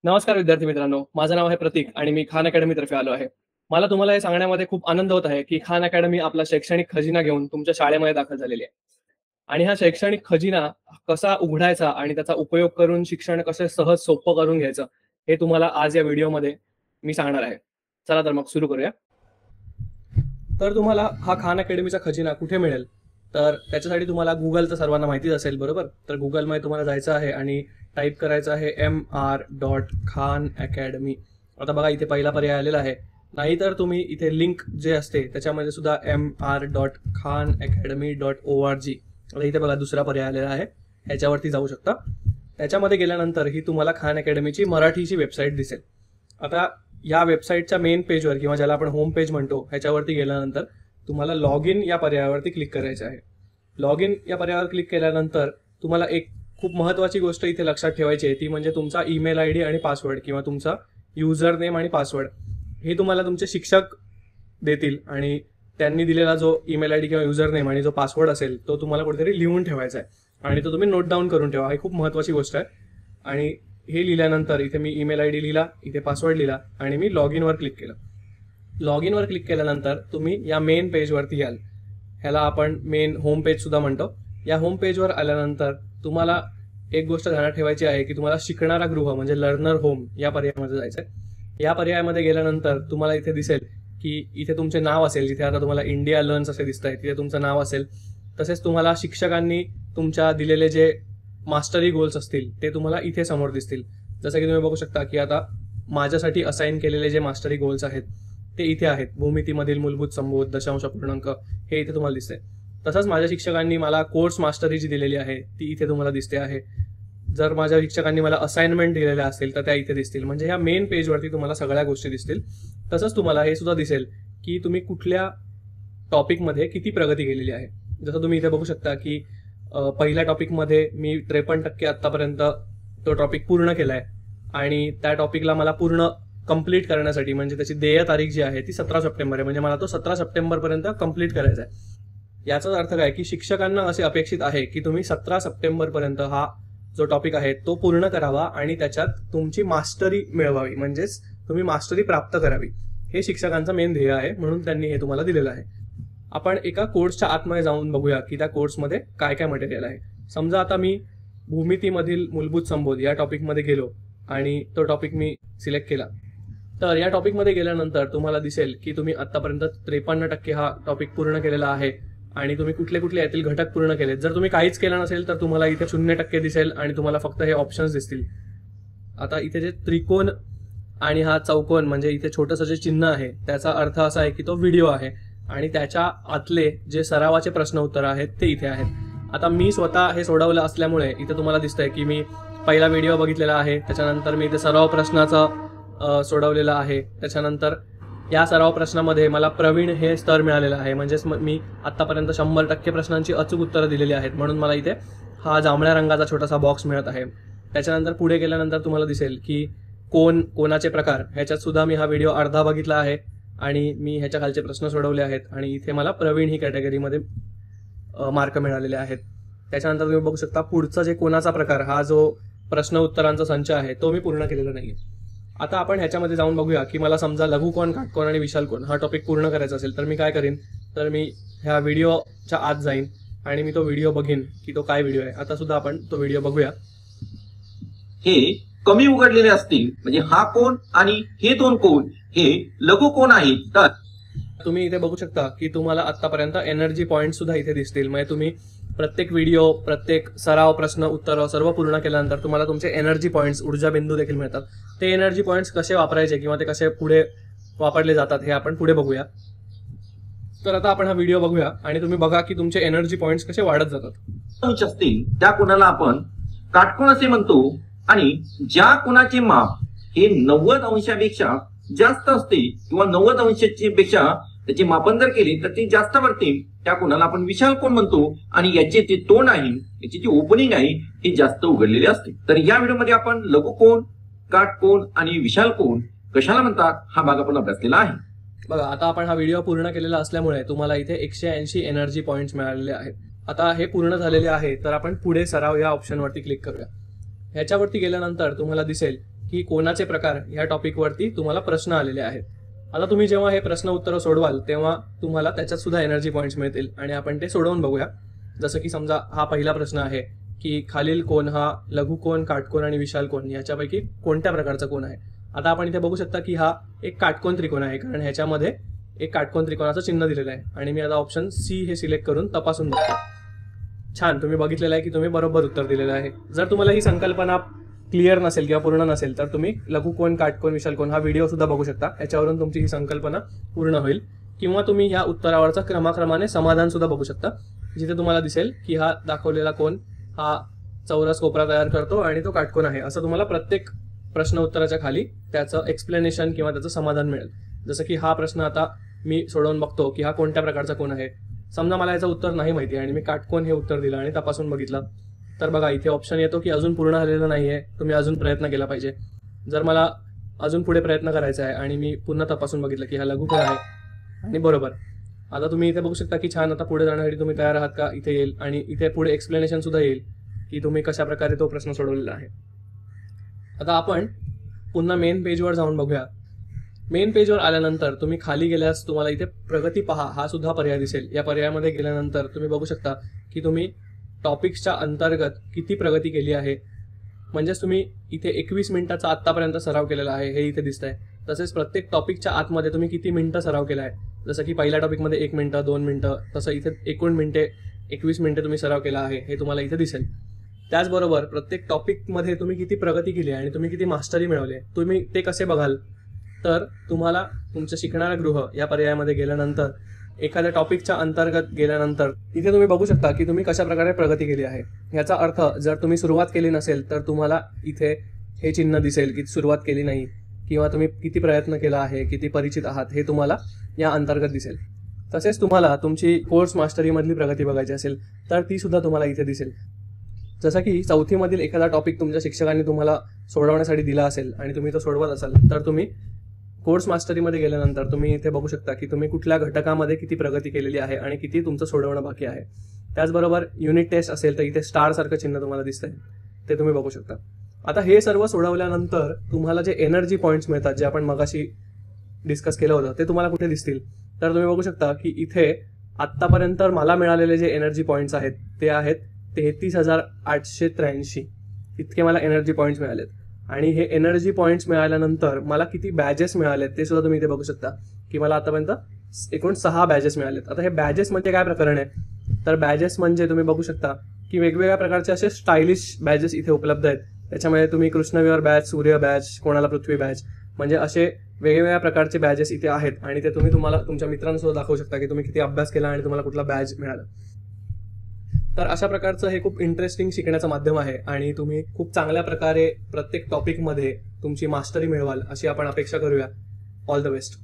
नमस्कार विद्यार्थी मित्रांनो, माझं नाव आहे प्रतीक आणि मी खान अकॅडमीतर्फे आलो आहे. मला तुम्हाला हे सांगण्यामध्ये खूप आनंद होत आहे, की खान अकॅडमी आपला शैक्षणिक खजिना घेऊन तुमच्या शाळेमध्ये दाखल झालेली आहे. आणि हा शैक्षणिक खजिना कसा उघडायचा आणि त्याचा उपयोग करून शिक्षण कसं सहज सोपं करून घ्यायचं, हे तुम्हाला आज या व्हिडिओमध्ये मी सांगणार आहे. चला तर मग सुरू करूया. तर तुम्हाला हा खान अकॅडमीचा खजिना कुठे मिळेल? तर त्याच्यासाठी तुम्हाला Googleचं सर्वांना माहितीच असेल, बरोबर? तर Googleमध्ये तुम्हाला जायचं आहे आणि टाईप करायचं आहे mr.khan academy. आता बघा इथे पहिला पर्याय आलेला आहे. नाहीतर तुम्ही इथे लिंक जे असते त्याच्यामध्ये सुद्धा mr.khanacademy.org. आता इथे बघा दुसरा पर्याय आलेला आहे, ह्याच्यावरती जाऊ शकता. त्याच्यामध्ये गेल्यानंतर ही तुम्हाला खान अकॅडमीची मराठीची वेबसाईट दिसेल. आता या वेबसाईटच्या मेन पेजवर किंवा ज्याला आपण होम पेज म्हणतो ह्याच्यावरती गेल्यानंतर तुम्हाला लॉग इन या पर्यायावरती क्लिक करायचं आहे. लॉग इन या पर्यायावर क्लिक केल्यानंतर तुम्हाला एक खूप महत्त्वाची गोष्ट इथे लक्षात ठेवायची आहे, ती म्हणजे तुमचा ईमेल आयडी आणि पासवर्ड किंवा तुमचा युजर नेम आणि पासवर्ड हे तुम्हाला तुमचे शिक्षक देतील आणि त्यांनी दिलेला जो ईमेल आयडी किंवा युजर नेम आणि जो पासवर्ड असेल तो तुम्हाला कुठेतरी लिहून ठेवायचा आहे आणि तो तुम्ही नोट डाऊन करून ठेवा. ही खूप महत्त्वाची गोष्ट आहे. आणि हे लिहिल्यानंतर इथे मी ईमेल आयडी लिहिला, इथे पासवर्ड लिहिला आणि मी लॉग इनवर क्लिक केलं. लॉग इनवर क्लिक केल्यानंतर तुम्ही या मेन पेजवरती याल. ह्याला आपण मेन होम पेज सुद्धा म्हणतो. या होम पेजवर आल्यानंतर तुम्हाला एक गोष्ट ध्यानात ठेवायची आहे की तुम्हाला शिकणारा गृह म्हणजे लर्नर होम या पर्यायामध्ये जायचं आहे. या पर्यायामध्ये गेल्यानंतर तुम्हाला इथे दिसेल की इथे तुमचे नाव असेल, जिथे आता तुम्हाला इंडिया लर्न्स असे दिसत आहे तिथे तुमचं नाव असेल. तसेच तुम्हाला शिक्षकांनी तुमच्या दिलेले जे मास्टरी गोल्स असतील ते तुम्हाला इथे समोर दिसतील. जसं की तुम्ही बघू शकता की आता माझ्यासाठी असाइन केलेले जे मास्टरी गोल्स आहेत ते इथे आहेत. भूमितीमधील मूलभूत संबोध, दशांश पूर्णांक हे इथे तुम्हाला दिसते. तसंच माझ्या शिक्षकांनी मला कोर्स मास्टरी जी दिलेली आहे ती इथे तुम्हाला दिसते आहे. जर माझ्या शिक्षकांनी मला असाइनमेंट दिलेल्या असतील तर त्या इथे दिसतील. म्हणजे ह्या मेन पेजवरती तुम्हाला सगळ्या गोष्टी दिसतील. तसंच तुम्हाला हे सुद्धा दिसेल की तुम्ही कुठल्या टॉपिकमध्ये किती प्रगती केलेली आहे. जसं तुम्ही इथे बघू शकता की पहिल्या टॉपिकमध्ये मी 53% आत्तापर्यंत तो टॉपिक पूर्ण केला आहे आणि त्या टॉपिकला मला पूर्ण कंप्लीट करण्यासाठी म्हणजे त्याची देय तारीख जी आहे ती 17 सप्टेंबर आहे. म्हणजे मला तो 17 सप्टेंबरपर्यंत कंप्लीट करायचा आहे. याचाच अर्थ काय की शिक्षकांना असे अपेक्षित आहे की तुम्ही 17 सप्टेंबरपर्यंत हा जो टॉपिक आहे तो पूर्ण करावा आणि त्याच्यात तुमची मास्टरी मिळवावी, म्हणजेच तुम्ही मास्टरी प्राप्त करावी. हे शिक्षकांचं मेन ध्येय आहे, म्हणून त्यांनी हे तुम्हाला दिलेलं आहे. आपण एका कोर्सच्या आतमध्ये जाऊन बघूया की त्या कोर्समध्ये काय काय मटेरियल आहे. समजा आता मी भूमितीमधील मूलभूत संबोध या टॉपिकमध्ये गेलो आणि तो टॉपिक मी सिलेक्ट केला. तर या टॉपिकमध्ये गेल्यानंतर तुम्हाला दिसेल की तुम्ही आतापर्यंत 53% हा टॉपिक पूर्ण केलेला आहे आणि तुम्ही कुठले कुठले यातील घटक पूर्ण केलेत. जर तुम्ही काहीच केलं नसेल तर तुम्हाला इथे 0% दिसेल आणि तुम्हाला फक्त हे ऑप्शन्स दिसतील. आता इथे जे त्रिकोण आणि हा चौकोन म्हणजे इथे छोटंसं जे चिन्ह आहे त्याचा अर्थ असा आहे की तो व्हिडिओ आहे आणि त्याच्या आतले जे सरावाचे प्रश्न उत्तर आहेत ते इथे आहेत. आता मी स्वतः हे सोडवलं असल्यामुळे इथे तुम्हाला दिसतंय की मी पहिला व्हिडिओ बघितलेला आहे, त्याच्यानंतर मी इथे सराव प्रश्नाचा सोडवलेला आहे. त्याच्यानंतर या सराव प्रश्नामध्ये मला प्रवीण हे स्तर मिळालेलं आहे, म्हणजेच मी आत्तापर्यंत 100% प्रश्नांची अचूक उत्तरं दिलेली आहेत, म्हणून मला इथे हा जांभळ्या रंगाचा छोटासा बॉक्स मिळत आहे. त्याच्यानंतर पुढे गेल्यानंतर तुम्हाला दिसेल की कोणाचे प्रकार ह्याच्यात सुद्धा मी हा व्हिडिओ अर्धा बघितला आहे आणि मी ह्याच्या खालचे प्रश्न सोडवले आहेत आणि इथे मला प्रवीण ही कॅटेगरीमध्ये मार्क मिळालेले आहेत. त्याच्यानंतर तुम्ही बघू शकता पुढचा जे कोणाचा प्रकार हा जो प्रश्न उत्तरांचा संच आहे तो मी पूर्ण केलेला नाही. आता आपण ह्याच्यामध्ये जाऊन बघूया की मला समजा लघुकोन, काटकोन आणि विशालकोन हा टॉपिक पूर्ण करायचा असेल तर मी काय करीन, तर मी ह्या व्हिडिओच्या आत जाईन आणि मी तो व्हिडिओ बघीन की तो काय व्हिडिओ आहे. आता सुद्धा आपण तो व्हिडिओ बघूया. हे कमी उघडलेले असतील म्हणजे हा कोन आणि हे दोन कोन हे लघुकोन आहेत. तर तुम्ही इथे बघू शकता की तुम्हाला आतापर्यंत एनर्जी पॉईंट सुद्धा इथे दिसतील. म्हणजे तुम्ही प्रत्येक व्हिडिओ, प्रत्येक सराव, प्रश्न उत्तर सर्व पूर्ण केल्यानंतर तुम्हाला तुमचे एनर्जी पॉईंट्स, ऊर्जा बिंदू देखील मिळतात. ते एनर्जी पॉईंट्स कसे वापरायचे किंवा ते कसे पुढे वापरले जातात हे आपण पुढे बघूया. तर आता आपण हा व्हिडिओ बघूया आणि तुम्ही बघा की तुमचे एनर्जी पॉईंट्स कसे वाढत जातात. उंच असतील त्या कोणाला आपण काटकोन असे म्हणतो आणि ज्या कोणाचे माप हे 90 अंशापेक्षा जास्त असते किंवा 90 अंशापेक्षा त्याचे मापन जर केले तर ते जास्त वाढते त्या कोणाला आपण विशाल कोन म्हणतो आणि याचे जे तोंड आहे, याची जी ओपनिंग आहे हे जास्त उघडलेले असते. तर या व्हिडिओमध्ये आपण लघुकोन, काटकोन आणि विशाल कोन कशाला म्हणतात हा भाग आपण अभ्यासलेला आहे. बघा आता आपण हा व्हिडिओ पूर्ण केलेला असल्यामुळे तुम्हाला इथे 180 एनर्जी पॉईंट्स मिळालेले आहेत. आता हे पूर्ण झालेले आहे तर आपण पुढे सराव या ऑप्शनवरती क्लिक करूया. ह्याच्यावरती गेल्यानंतर तुम्हाला दिसेल की कोणाचे प्रकार ह्या टॉपिकवरती तुम्हाला प्रश्न आलेले आहेत. आता तुम्ही जेव्हा हे प्रश्न उत्तर सोडवाल तेव्हा तुम्हाला त्याच्यात सुद्धा एनर्जी पॉईंट्स मिळतील आणि आपण ते सोडवून बघूया. जसं की समजा हा पहिला प्रश्न आहे की खालील कोण हा लघुकोन, काटकोन आणि विशाल कोन याच्यापैकी कोणत्या प्रकारचा कोन आहे. आता आपण इथे बघू शकता की हा एक काटकोन त्रिकोण आहे, कारण ह्याच्यामध्ये एक काटकोन त्रिकोणाचं चिन्ह दिलेलं आहे. आणि मी आता ऑप्शन सी हे सिलेक्ट करून तपासून बघतो. छान, तुम्ही बघितलेलं आहे की तुम्ही बरोबर उत्तर दिलेलं आहे. जर तुम्हाला ही संकल्पना क्लिअर नसेल किंवा पूर्ण नसेल तर तुम्ही लघुकोन, काटकोन, विशाल कोन हा व्हिडिओ सुद्धा बघू शकता. याच्यावरून तुमची ही संकल्पना पूर्ण होईल. किंवा तुम्ही ह्या उत्तरावरचा क्रमाक्रमाने समाधान सुद्धा बघू शकता, जिथे तुम्हाला दिसेल की हा दाखवलेला कोन हा चौरस कोपरा तयार करतो आणि तो काटकोन आहे, असं तुम्हाला प्रत्येक प्रश्न उत्तराच्या खाली त्याचं एक्सप्लेनेशन किंवा त्याचं समाधान मिळेल. जसं की हा प्रश्न आता मी सोडवून बघतो की हा कोणत्या प्रकारचा कोन आहे. समजा मला याचं उत्तर नाही माहिती आणि मी काटकोन हे उत्तर दिलं आणि तपासून बघितलं, तर बघा इथे ऑप्शन येतो की अजून पूर्ण झालेलं नाहीये, तुम्ही अजून प्रयत्न केला पाहिजे. जर मला अजून पुढे प्रयत्न करायचा आहे आणि मी पुन्हा तपासून बघितलं की हा लघुकोन आहे आणि बरोबर, आता तुम्ही इथे बघू शकता की छान, आता पुढे जाण्यासाठी तुम्ही तयार आहात का इथे येईल आणि इथे पुढे एक्सप्लेनेशन सुद्धा येईल की तुम्ही कशा प्रकारे तो प्रश्न सोडवलेला आहे. आता आपण पुन्हा मेन पेजवर जाऊन बघूया. मेन पेजवर आल्यानंतर तुम्ही खाली गेल्यास तुम्हाला इथे प्रगती पहा हा सुद्धा पर्याय दिसेल. या पर्यायामध्ये गेल्यानंतर तुम्ही बघू शकता की तुम्ही टॉपिक्सच्या अंतर्गत किती प्रगती केली आहे. म्हणजेच तुम्ही इथे 21 मिनिटाचा आत्तापर्यंत सराव केलेला आहे हे इथे दिसतंय. तसेच प्रत्येक टॉपिकच्या आतमध्ये तुम्ही किती मिनिटं सराव केला आहे. जसं की पहिल्या टॉपिकमध्ये 1 मिनिटं, 2 मिनिटं, तसं इथे एकूण मिनिटे 21 मिनिटे तुम्ही सराव केला आहे हे तुम्हाला इथे दिसेल. त्याचबरोबर प्रत्येक टॉपिकमध्ये तुम्ही किती प्रगती केली आणि तुम्ही किती मास्टरी मिळवली, तुम्ही ते कसे बघाल, तर तुम्हाला तुमचं शिकणारं गृह या पर्यायामध्ये गेल्यानंतर एखाद्या टॉपिकच्या अंतर्गत गेल्यानंतर इथे तुम्ही बघू शकता की तुम्ही कशा प्रकारे प्रगती केली आहे. याचा अर्थ जर तुम्ही सुरुवात केली नसेल तर तुम्हाला इथे हे चिन्ह दिसेल की सुरुवात केली नाही किंवा तुम्ही किती प्रयत्न केला आहे, किती परिचित आहात हे तुम्हाला या अंतर्गत दिसेल. तसेच तुम्हाला तुमची कोर्स मास्टरीमधली प्रगती बघायची असेल तर ती सुद्धा तुम्हाला इथे दिसेल. जसं की चौथीमधील एखादा टॉपिक तुमच्या शिक्षकांनी तुम्हाला सोडवण्यासाठी दिला असेल आणि तुम्ही तो सोडवत असाल तर तुम्ही कोर्स मास्टरीमध्ये गेल्यानंतर तुम्ही इथे बघू शकता की तुम्ही कुठल्या घटकामध्ये किती प्रगती केलेली आहे आणि किती तुमचं सोडवणं बाकी आहे. त्याचबरोबर युनिट टेस्ट असेल तर इथे स्टार सारखं चिन्ह तुम्हाला दिसतंय, ते तुम्ही बघू शकता. आता हे सर्व सोडवल्यानंतर तुम्हाला जे एनर्जी पॉईंट्स मिळतात, जे आपण मगाशी डिस्कस केलं होतं, ते तुम्हाला कुठे दिसतील, तर तुम्ही बघू शकता की इथे आत्तापर्यंत मला मिळालेले जे एनर्जी पॉईंट्स आहेत ते आहेत 33,883 इतके मला एनर्जी पॉईंट्स मिळालेत. आणि हे एनर्जी पॉईंट्स मिळाल्यानंतर मला किती बॅजेस मिळालेत ते सुद्धा तुम्ही इथे बघू शकता की मला आतापर्यंत एकूण 6 बॅजेस मिळालेत. आता हे बॅजेस म्हणजे काय प्रकरण आहे, तर बॅजेस म्हणजे तुम्ही बघू शकता की वेगवेगळ्या प्रकारचे असे स्टायलिश बॅजेस इथे उपलब्ध आहेत. त्याच्यामध्ये तुम्ही कृष्णविवर बॅच, सूर्य बॅच, कोणाला पृथ्वी बॅच, म्हणजे असे वेगवेगळ्या प्रकारचे बॅजेस इथे आहेत. आणि ते तुम्हाला तुमच्या मित्रांसोबत दाखवू शकता की तुम्ही किती अभ्यास केला आणि तुम्हाला कुठला बॅज मिळाला. तर अशा प्रकारचं हे खूप इंटरेस्टिंग शिकण्याचं माध्यम आहे आणि तुम्ही खूप चांगल्या प्रकारे प्रत्येक टॉपिकमध्ये तुमची मास्टरी मिळवाल अशी आपण अपेक्षा करूया. All the best.